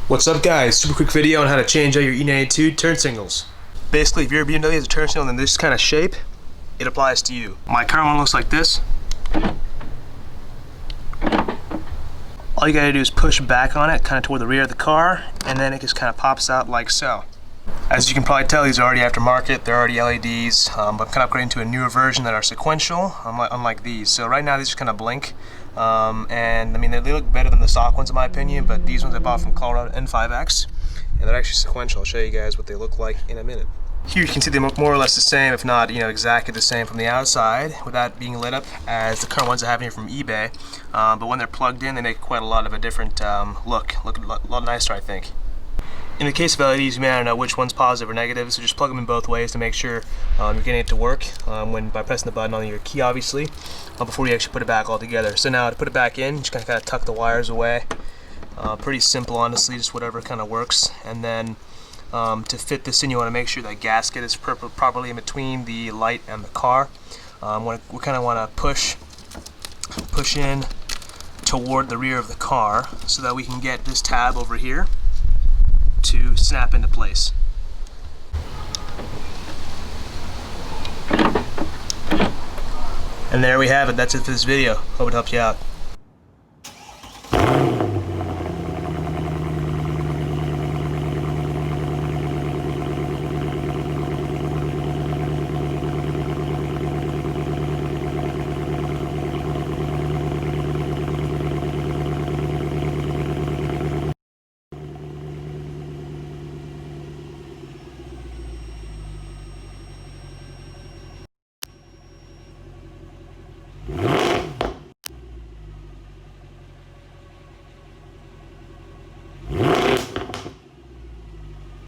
What's up guys, super quick video on how to change out your E92 turn signals. Basically if your BMW has a turn signal in this kind of shape, it applies to you. My current one looks like this. All you gotta do is push back on it, kind of toward the rear of the car, and then it just kind of pops out like so. As you can probably tell, these are already aftermarket, they're already LEDs, but I'm kind of upgrading to a newer version that are sequential, unlike these. So right now these just kind of blink, and I mean they look better than the stock ones in my opinion, but these ones I bought from Colorado, N5X, and they're actually sequential. I'll show you guys what they look like in a minute. Here you can see they look more or less the same, if not exactly the same from the outside, without being lit up as the current ones I have here from eBay. But when they're plugged in, they make quite a lot of a different look a lot nicer, I think. In the case of LEDs, you may not know which one's positive or negative, so just plug them in both ways to make sure you're getting it to work by pressing the button on your key, obviously, before you actually put it back all together. So now to put it back in, just kind of tuck the wires away. Pretty simple, honestly, just whatever kind of works. And then to fit this in, you want to make sure that gasket is properly in between the light and the car. We kind of want to push in toward the rear of the car so that we can get this tab over here to snap into place. And there we have it. That's it for this video. Hope it helped you out.